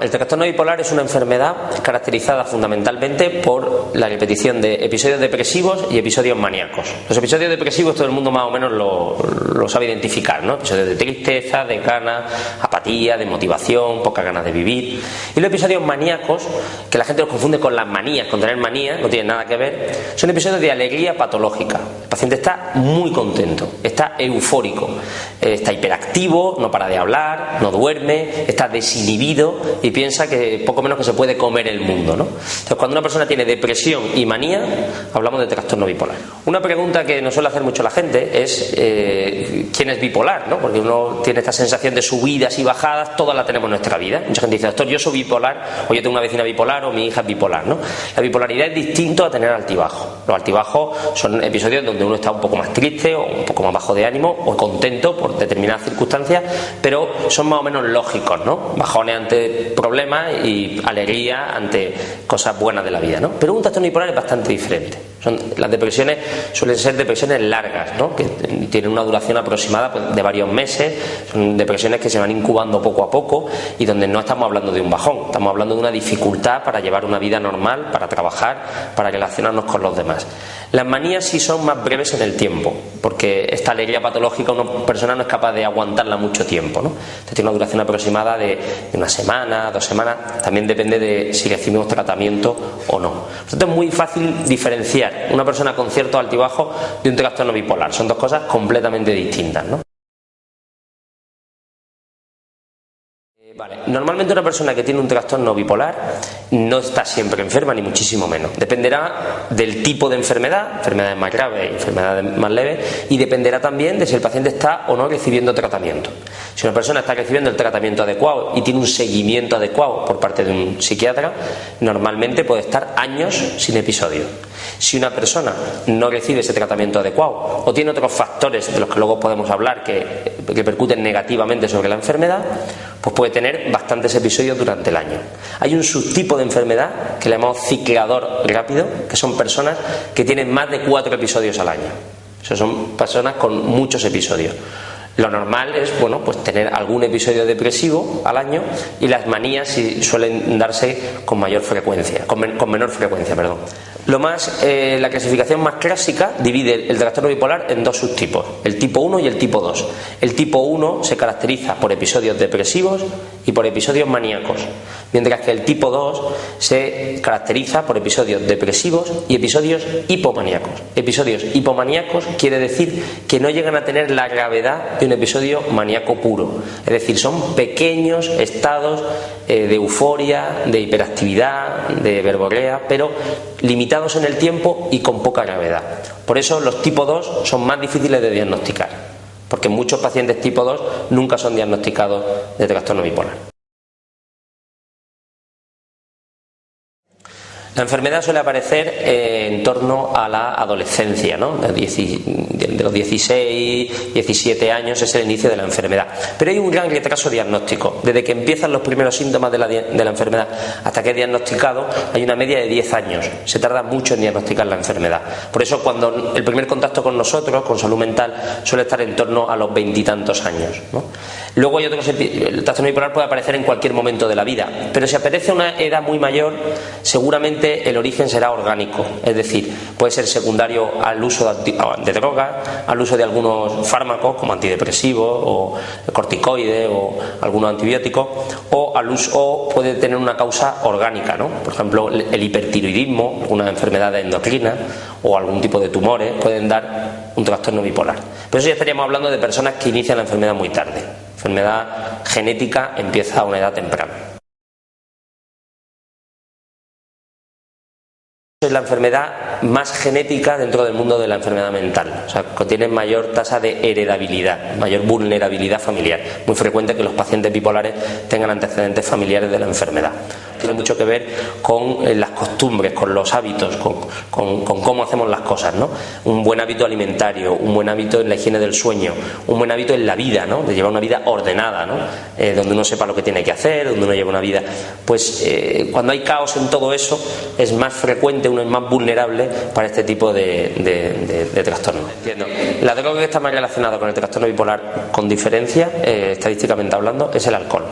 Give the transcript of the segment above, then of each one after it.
el trastorno bipolar es una enfermedad caracterizada fundamentalmente por la repetición de episodios depresivos y episodios maníacos. Los episodios depresivos todo el mundo más o menos lo sabe identificar, ¿no? Episodios de tristeza, de ganas, apatía, de motivación, pocas ganas de vivir. Y los episodios maníacos, que la gente los confunde con las manías, con tener manía, no tienen nada que ver, son episodios de alegría patológica. El paciente está muy contento, está eufórico, está hiperactivo, no para de hablar, no duerme, está desinhibido y piensa que poco menos que se puede comer el mundo, ¿no? Entonces, cuando una persona tiene depresión y manía, hablamos de trastorno bipolar. Una pregunta que nos suele hacer mucho la gente es ¿quién es bipolar? ¿No? Porque uno tiene esta sensación de subidas y bajadas, todas las tenemos en nuestra vida. Mucha gente dice, doctor, yo soy bipolar, o yo tengo una vecina bipolar, o mi hija es bipolar, ¿no? La bipolaridad es distinto a tener altibajo. Los altibajos son episodios donde uno está un poco más triste, o un poco más bajo de ánimo, o contento por determinadas circunstancias, pero son más o menos lógicos, ¿no? Bajones ante problemas y alegría ante cosas buenas de la vida, ¿no? Pero un trastorno bipolar es bastante diferente. Las depresiones suelen ser depresiones largas, ¿no? Que tienen una duración aproximada pues, de varios meses. Son depresiones que se van incubando poco a poco y donde no estamos hablando de un bajón, estamos hablando de una dificultad para llevar una vida normal, para trabajar, para relacionarnos con los demás. Las manías sí son más breves en el tiempo, porque esta alegría patológica una persona no es capaz de aguantarla mucho tiempo, ¿no? Entonces tiene una duración aproximada de una semana, 2 semanas, también depende de si recibimos tratamiento o no. Por tanto, es muy fácil diferenciar una persona con cierto altibajo de un trastorno bipolar. Son dos cosas completamente distintas, ¿no? Vale. Normalmente una persona que tiene un trastorno bipolar no está siempre enferma, ni muchísimo menos. Dependerá del tipo de enfermedad, enfermedades más graves y enfermedades más leves, y dependerá también de si el paciente está o no recibiendo tratamiento. Si una persona está recibiendo el tratamiento adecuado y tiene un seguimiento adecuado por parte de un psiquiatra, normalmente puede estar años sin episodios. Si una persona no recibe ese tratamiento adecuado o tiene otros factores de los que luego podemos hablar que repercuten negativamente sobre la enfermedad, pues puede tener bastantes episodios durante el año. Hay un subtipo de enfermedad que le llamamos ciclador rápido, que son personas que tienen más de 4 episodios al año. O sea, son personas con muchos episodios. Lo normal es, bueno, pues tener algún episodio depresivo al año, y las manías sí suelen darse con mayor frecuencia, con menor frecuencia, perdón. La clasificación más clásica divide el trastorno bipolar en 2 subtipos, el tipo 1 y el tipo 2. El tipo 1 se caracteriza por episodios depresivos y por episodios maníacos, mientras que el tipo 2 se caracteriza por episodios depresivos y episodios hipomaníacos. Episodios hipomaníacos quiere decir que no llegan a tener la gravedad de un episodio maníaco puro, es decir, son pequeños estados de euforia, de hiperactividad, de verborrea, pero limitados en el tiempo y con poca gravedad. Por eso los tipo 2 son más difíciles de diagnosticar, porque muchos pacientes tipo 2 nunca son diagnosticados de trastorno bipolar. La enfermedad suele aparecer en torno a la adolescencia, ¿no? De los 16, 17 años es el inicio de la enfermedad. Pero hay un gran retraso diagnóstico. Desde que empiezan los primeros síntomas de la enfermedad hasta que es diagnosticado, hay una media de 10 años. Se tarda mucho en diagnosticar la enfermedad. Por eso, cuando el primer contacto con nosotros, con salud mental, suele estar en torno a los 20 y tantos años, ¿no? Luego hay otros, el trastorno bipolar puede aparecer en cualquier momento de la vida, pero si aparece a una edad muy mayor, seguramente el origen será orgánico, es decir, puede ser secundario al uso de drogas, al uso de algunos fármacos como antidepresivos o corticoides o algunos antibióticos, o puede tener una causa orgánica, ¿no? Por ejemplo, el hipertiroidismo, algunas enfermedades endocrinas o algún tipo de tumores pueden dar un trastorno bipolar. Pero eso ya estaríamos hablando de personas que inician la enfermedad muy tarde. La enfermedad genética empieza a una edad temprana. Es la enfermedad más genética dentro del mundo de la enfermedad mental, o sea, contiene mayor tasa de heredabilidad, mayor vulnerabilidad familiar. Muy frecuente que los pacientes bipolares tengan antecedentes familiares de la enfermedad. Tiene mucho que ver con las costumbres, con los hábitos, con cómo hacemos las cosas, ¿no? Un buen hábito alimentario, un buen hábito en la higiene del sueño, un buen hábito en la vida, ¿no? De llevar una vida ordenada, ¿no? Donde uno sepa lo que tiene que hacer, donde uno lleva una vida. Pues cuando hay caos en todo eso, es más frecuente, uno es más vulnerable para este tipo de trastornos. Entiendo. La droga que está más relacionada con el trastorno bipolar, con diferencia, estadísticamente hablando, es el alcohol.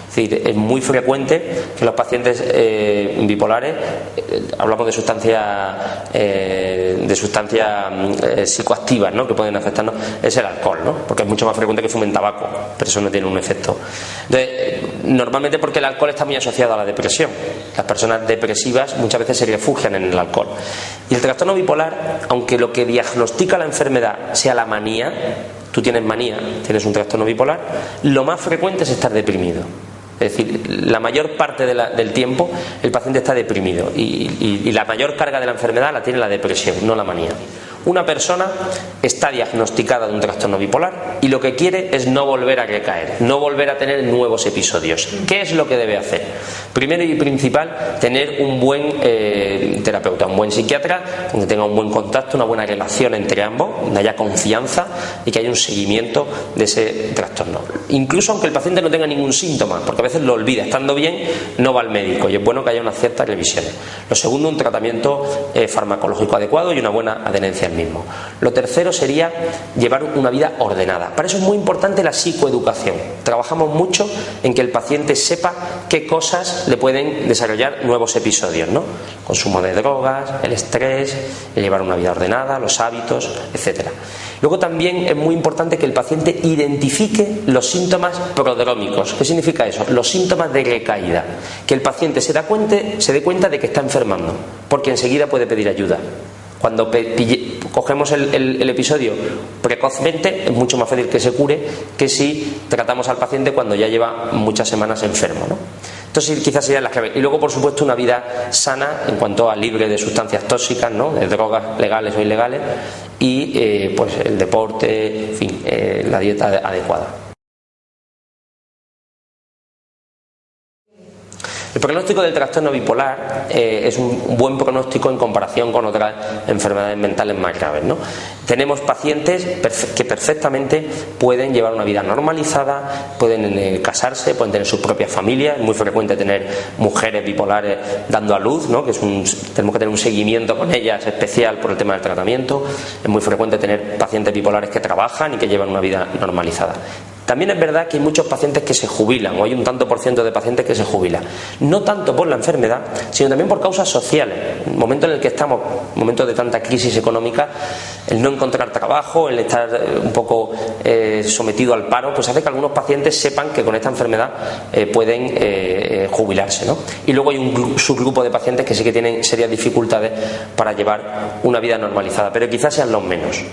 Es decir, es muy frecuente que los pacientes bipolares, hablamos de sustancias psicoactivas, ¿no?, que pueden afectarnos, es el alcohol, ¿no?, porque es mucho más frecuente que fumen tabaco, pero eso no tiene un efecto. Entonces, normalmente porque el alcohol está muy asociado a la depresión. Las personas depresivas muchas veces se refugian en el alcohol. Y el trastorno bipolar, aunque lo que diagnostica la enfermedad sea la manía, tú tienes manía, tienes un trastorno bipolar, lo más frecuente es estar deprimido. Es decir, la mayor parte del tiempo el paciente está deprimido y la mayor carga de la enfermedad la tiene la depresión, no la manía. Una persona está diagnosticada de un trastorno bipolar y lo que quiere es no volver a recaer, no volver a tener nuevos episodios. ¿Qué es lo que debe hacer? Primero y principal, tener un buen terapeuta, un buen psiquiatra, donde tenga un buen contacto, una buena relación entre ambos, donde haya confianza y que haya un seguimiento de ese trastorno. Incluso aunque el paciente no tenga ningún síntoma, porque a veces lo olvida, estando bien no va al médico y es bueno que haya unas ciertas revisiones. Lo segundo, un tratamiento farmacológico adecuado y una buena adherencia al mismo. Lo tercero sería llevar una vida ordenada. Para eso es muy importante la psicoeducación. Trabajamos mucho en que el paciente sepa qué cosas le pueden desarrollar nuevos episodios, ¿no? Consumo de drogas, el estrés, el llevar una vida ordenada, los hábitos, etcétera. Luego también es muy importante que el paciente identifique los síntomas prodrómicos. ¿Qué significa eso? Los síntomas de recaída. Que el paciente se dé cuenta de que está enfermando, porque enseguida puede pedir ayuda. Cuando cogemos el episodio precozmente es mucho más fácil que se cure que si tratamos al paciente cuando ya lleva muchas semanas enfermo, ¿no? Entonces quizás serían las claves. Y luego, por supuesto, una vida sana en cuanto a libre de sustancias tóxicas, ¿no?, de drogas legales o ilegales, y pues el deporte, en fin, la dieta adecuada. El pronóstico del trastorno bipolar es un buen pronóstico en comparación con otras enfermedades mentales más graves, ¿no? Tenemos pacientes que perfectamente pueden llevar una vida normalizada, pueden casarse, pueden tener sus propias familias. Es muy frecuente tener mujeres bipolares dando a luz, ¿no?, que tenemos que tener un seguimiento con ellas especial por el tema del tratamiento. Es muy frecuente tener pacientes bipolares que trabajan y que llevan una vida normalizada. También es verdad que hay muchos pacientes que se jubilan, o hay un tanto por ciento de pacientes que se jubilan. No tanto por la enfermedad, sino también por causas sociales. En el momento en el que estamos, en momentos de tanta crisis económica, el no encontrar trabajo, el estar un poco sometido al paro, pues hace que algunos pacientes sepan que con esta enfermedad pueden jubilarse, ¿no? Y luego hay un subgrupo de pacientes que sí que tienen serias dificultades para llevar una vida normalizada, pero quizás sean los menos.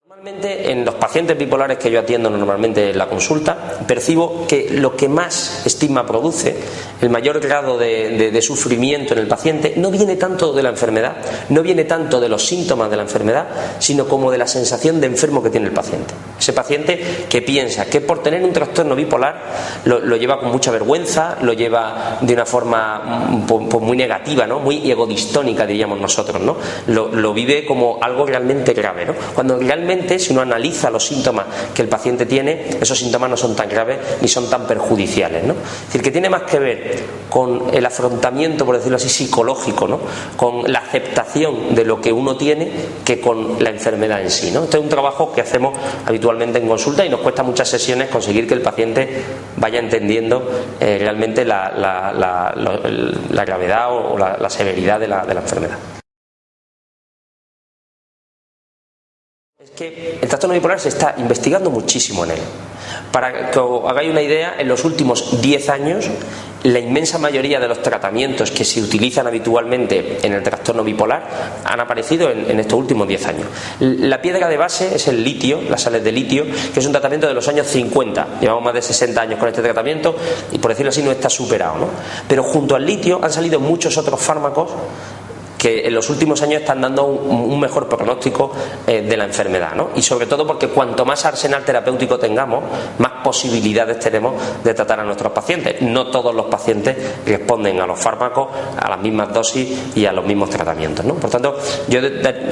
Normalmente en los pacientes bipolares que yo atiendo normalmente en la consulta, percibo que lo que más estigma produce, el mayor grado de sufrimiento en el paciente, no viene tanto de la enfermedad, no viene tanto de los síntomas de la enfermedad, sino como de la sensación de enfermo que tiene el paciente. Ese paciente que piensa que por tener un trastorno bipolar lo lleva con mucha vergüenza, lo lleva de una forma pues muy negativa, ¿no?, muy egodistónica, diríamos nosotros, ¿no? Lo vive como algo realmente grave, ¿no? Cuando realmente, si uno analiza los síntomas que el paciente tiene, esos síntomas no son tan graves ni son tan perjudiciales, ¿no? Es decir, que tiene más que ver con el afrontamiento, por decirlo así, psicológico, ¿no?, con la aceptación de lo que uno tiene, que con la enfermedad en sí, ¿no? Este es un trabajo que hacemos habitualmente en consulta y nos cuesta muchas sesiones conseguir que el paciente vaya entendiendo realmente la gravedad o la severidad de la enfermedad. Es que el trastorno bipolar se está investigando muchísimo en él. Para que os hagáis una idea, en los últimos 10 años, la inmensa mayoría de los tratamientos que se utilizan habitualmente en el trastorno bipolar han aparecido en estos últimos 10 años. La piedra de base es el litio, las sales de litio, que es un tratamiento de los años 50. Llevamos más de 60 años con este tratamiento y, por decirlo así, no está superado, ¿no? Pero junto al litio han salido muchos otros fármacos que en los últimos años están dando un mejor pronóstico de la enfermedad, ¿no? Y sobre todo porque cuanto más arsenal terapéutico tengamos, más posibilidades tenemos de tratar a nuestros pacientes. No todos los pacientes responden a los fármacos, a las mismas dosis y a los mismos tratamientos, ¿no? Por tanto, yo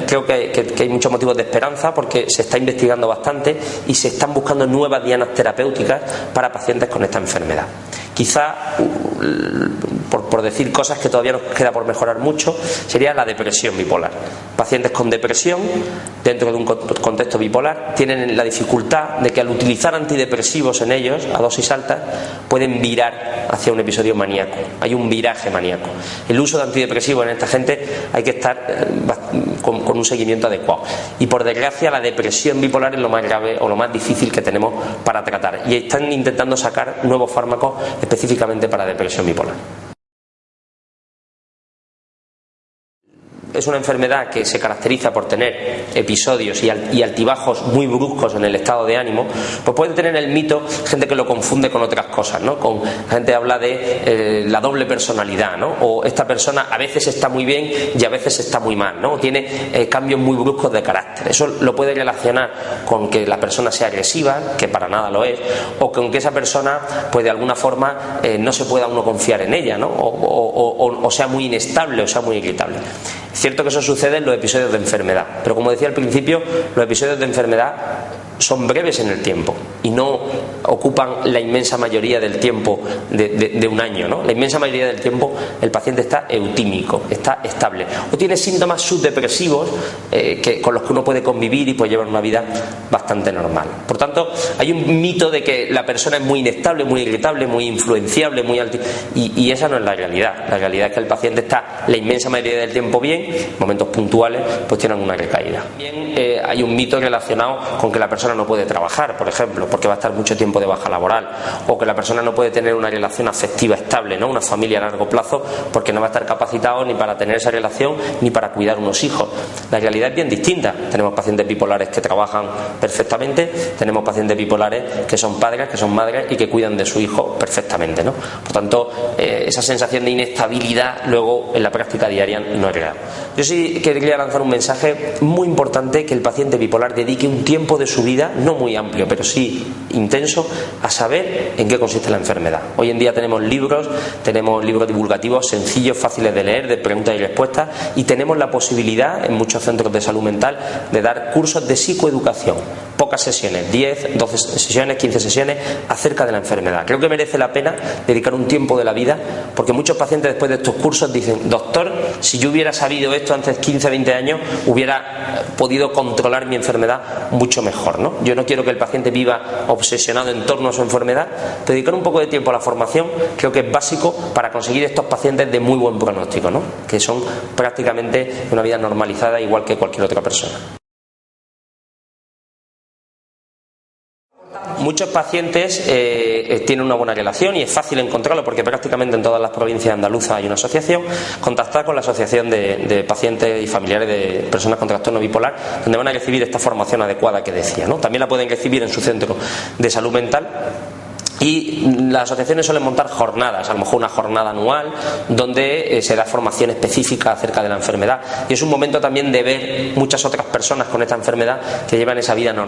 creo que hay muchos motivos de esperanza porque se está investigando bastante y se están buscando nuevas dianas terapéuticas para pacientes con esta enfermedad. Quizá, por decir cosas que todavía nos queda por mejorar mucho, sería la depresión bipolar. pacientes con depresión dentro de un contexto bipolar tienen la dificultad de que al utilizar antidepresivos en ellos a dosis altas pueden virar hacia un episodio maníaco. Hay un viraje maníaco. El uso de antidepresivos en esta gente hay que estar con un seguimiento adecuado. Y por desgracia la depresión bipolar es lo más grave o lo más difícil que tenemos para tratar. Y están intentando sacar nuevos fármacos específicamente para depresión bipolar. Es una enfermedad que se caracteriza por tener episodios y altibajos muy bruscos en el estado de ánimo. Pues puede tener el mito gente que lo confunde con otras cosas, ¿no? La gente habla de la doble personalidad, ¿no? O esta persona a veces está muy bien y a veces está muy mal, ¿no? O tiene cambios muy bruscos de carácter. Eso lo puede relacionar con que la persona sea agresiva, que para nada lo es, o con que esa persona, pues de alguna forma, no se pueda uno confiar en ella, ¿no? O sea muy inestable, o sea muy irritable. Es cierto que eso sucede en los episodios de enfermedad, pero como decía al principio, los episodios de enfermedad son breves en el tiempo y no ocupan la inmensa mayoría del tiempo de un año, ¿no? La inmensa mayoría del tiempo el paciente está eutímico, está estable o tiene síntomas subdepresivos con los que uno puede convivir y puede llevar una vida bastante normal. Por tanto, hay un mito de que la persona es muy inestable, muy irritable, muy influenciable, muy alto, y esa no es la realidad. La realidad es que el paciente está la inmensa mayoría del tiempo bien, momentos puntuales pues tienen una recaída. También hay un mito relacionado con que la persona no puede trabajar, por ejemplo, porque va a estar mucho tiempo de baja laboral, o que la persona no puede tener una relación afectiva estable, ¿no? Una familia a largo plazo, porque no va a estar capacitado ni para tener esa relación ni para cuidar unos hijos. La realidad es bien distinta. Tenemos pacientes bipolares que trabajan perfectamente, tenemos pacientes bipolares que son padres, que son madres y que cuidan de su hijo perfectamente, ¿no? Por tanto, esa sensación de inestabilidad luego en la práctica diaria no es real. Yo sí quería lanzar un mensaje muy importante: que el paciente bipolar dedique un tiempo de su vida, no muy amplio, pero sí intenso, a saber en qué consiste la enfermedad. Hoy en día tenemos libros divulgativos sencillos, fáciles de leer, de preguntas y respuestas, y tenemos la posibilidad en muchos centros de salud mental de dar cursos de psicoeducación, pocas sesiones, 10, 12 sesiones, 15 sesiones acerca de la enfermedad. Creo que merece la pena dedicar un tiempo de la vida, porque muchos pacientes después de estos cursos dicen: doctor, si yo hubiera sabido esto antes 15, 20 años, hubiera podido controlar mi enfermedad mucho mejor, ¿no? Yo no quiero que el paciente viva obsesionado en torno a su enfermedad. Dedicar un poco de tiempo a la formación creo que es básico para conseguir estos pacientes de muy buen pronóstico, ¿no? Que son prácticamente una vida normalizada igual que cualquier otra persona. Muchos pacientes tienen una buena relación y es fácil encontrarlo, porque prácticamente en todas las provincias andaluzas hay una asociación. Contactar con la asociación de pacientes y familiares de personas con trastorno bipolar, donde van a recibir esta formación adecuada que decía, ¿no? También la pueden recibir en su centro de salud mental. Y las asociaciones suelen montar jornadas, a lo mejor una jornada anual, donde se da formación específica acerca de la enfermedad. Y es un momento también de ver muchas otras personas con esta enfermedad que llevan esa vida normal.